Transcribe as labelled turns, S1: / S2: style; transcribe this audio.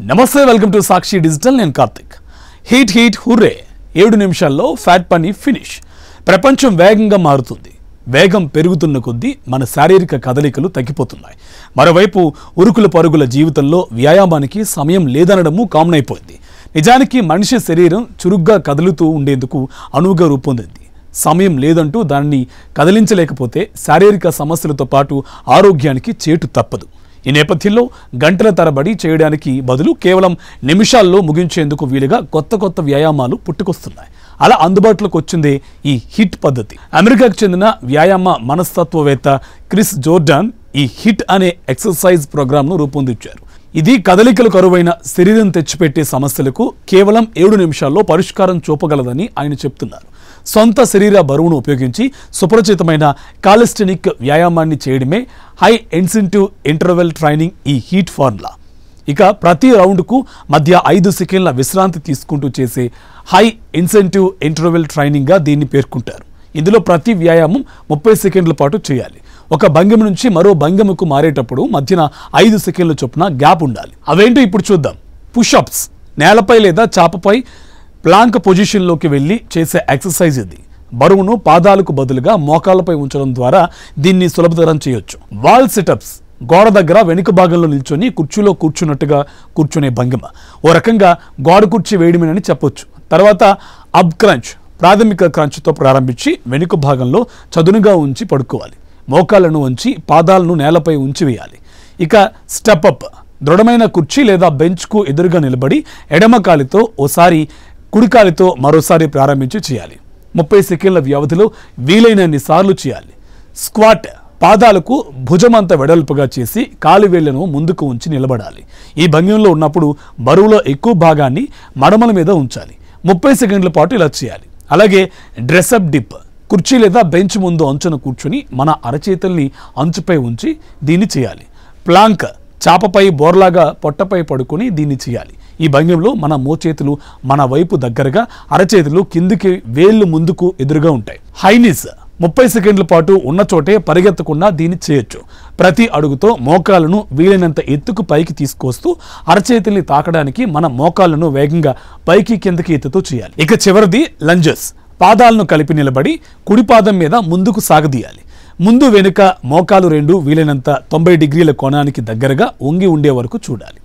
S1: నమస్తే welcome to Sakshi digital నేను Karthik heat hurray 7 నిమిషాల్లో ఫ్యాట్ పని ఫినిష్ ప్రపంచం వేగంగా మారుతుంది వేగం పెరుగుతున్న కొద్దీ మన శారీరక కదలికలు తగ్గిపోతున్నాయి మరోవైపు ఉరుకుల పరుగుల జీవితంలో వ్యాయామానికి సమయం లేదనడము కామన్ అయిపోయింది నిజానికి మనిషి శరీరం చురుగ్గా కదులుతూ ఉండేందుకు అనువుగా రూపొందింది సమయం లేదంటూ దాన్ని కదిలించలేకపోతే శారీరక సమస్యలతో పాటు ఆరోగ్యానికి చేటు తప్పదు ఈ నేపథ్యంలో గంటల తరబడి చేయడానికి బదులు కేవలం నిమిషాల్లో ముగించేందుకు వీలుగా కొత్త వ్యాయామాలు పుట్టుకొస్తున్నాయి అలా అందుబాటులోకి వచ్చిందే ఈ హిట్ పద్ధతి అమెరికాకు చెందిన వ్యాయామ మనస్తత్వవేత్త క్రిస్ జోర్డాన్ ఈ హిట్ అనే ఎక్సర్సైజ్ ప్రోగ్రామ్ను రూపొందించారు ఇది కదలికలు కరువైన శరీరం తెచ్చిపెట్టే సమస్యలకు కేవలం 7 నిమిషాల్లో పరిష్కారం చూపగలదని ఆయన చెప్తున్నారు సొంత శరీర బరువును ఉపయోగించి సుపరిచితమైన కాలిస్టెనిక్ వ్యాయామాన్ని చేయడమే హై ఇంటెన్సివ్ ఇంటర్వెల్ ట్రైనింగ్ ఈ హీట్ ఫార్ములా ఇక ప్రతి రౌండ్కు మధ్య 5 సెకండ్ల విశ్రాంతి తీసుకుంటూ చేసే హై ఇంటెన్సివ్ ఇంటర్వెల్ ట్రైనింగ్గా దీన్ని పేర్కొంటారు ఇందులో ప్రతి వ్యాయామం 30 సెకండ్ల పాటు చేయాలి ఒక భంగిమ నుంచి మరో భంగిమకు మారేటప్పుడు మధ్యన 5 సెకండ్ల చొప్పున గ్యాప్ ఉండాలి అవేంటో ఇప్పుడు చూద్దాం పుషప్స్ నేలపై లేదా చాపపై ప్లాంక్ పొజిషన్లోకి వెళ్ళి చేసే ఎక్సర్సైజ్ ఇది బరువును పాదాలకు బదులుగా మోకాళ్ళపై ఉంచడం ద్వారా దీన్ని సులభతరం చేయొచ్చు వాల్ సిటప్స్ గోడ దగ్గర వెనుక భాగంలో నిల్చొని కుర్చీలో కూర్చున్నట్టుగా కూర్చునే భంగిమ ఓ రకంగా గోడ కుర్చీ వేయడమేనని చెప్పొచ్చు తర్వాత అబ్ క్రంచ్ ప్రాథమిక క్రంచ్తో ప్రారంభించి వెనుక భాగంలో చదునుగా ఉంచి పడుకోవాలి మోకాళ్లను ఉంచి పాదాలను నేలపై ఉంచి వేయాలి ఇక స్టెప్ అప్ దృఢమైన కుర్చీ లేదా బెంచ్కు ఎదురుగా నిలబడి ఎడమ కాలితో ఓసారి కుడికాలితో మరోసారి ప్రారంభించి చేయాలి 30 సెకండ్ల వ్యవధిలో వీలైనన్ని సార్లు చేయాలి స్క్వాట్ పాదాలకు భుజమంత వెడల్పుగా చేసి కాలివేళ్లను ముందుకు ఉంచి నిలబడాలి ఈ భంగిమలో ఉన్నప్పుడు బరువులో ఎక్కువ భాగాన్ని మడమల మీద ఉంచాలి 30 సెకండ్ల పాటు ఇలా చేయాలి అలాగే డ్రెస్అప్ డిప్ కుర్చీ లేదా బెంచ్ ముందు అంచున కూర్చుని మన అరచేతుల్ని అంచుపై ఉంచి దీన్ని చేయాలి ప్లాంక్ చాపపై బోర్లాగా పొట్టపై పడుకొని దీన్ని చేయాలి ఈ భంగిమలో మన మోచేతులు మన వైపు దగ్గరగా అరచేతులు కిందికి వేళ్లు ముందుకు ఎదురుగా ఉంటాయి హైనీస్ 30 సెకండ్ల పాటు ఉన్న చోటే పరిగెత్తకుండా దీన్ని చేయొచ్చు ప్రతి అడుగుతో మోకాలను వీలైనంత ఎత్తుకు పైకి తీసుకొస్తూ అరచేతుల్ని తాకడానికి మన మోకాలను వేగంగా పైకి కిందకి ఎత్తుతూ చేయాలి ఇక చివరిది లంజెస్ పాదాలను కలిపి నిలబడి కుడి పాదం మీద ముందుకు సాగదీయాలి ముందు వెనుక మోకాలు రెండు వీలైనంత 90 డిగ్రీల కోణానికి దగ్గరగా వంగి ఉండే వరకు చూడాలి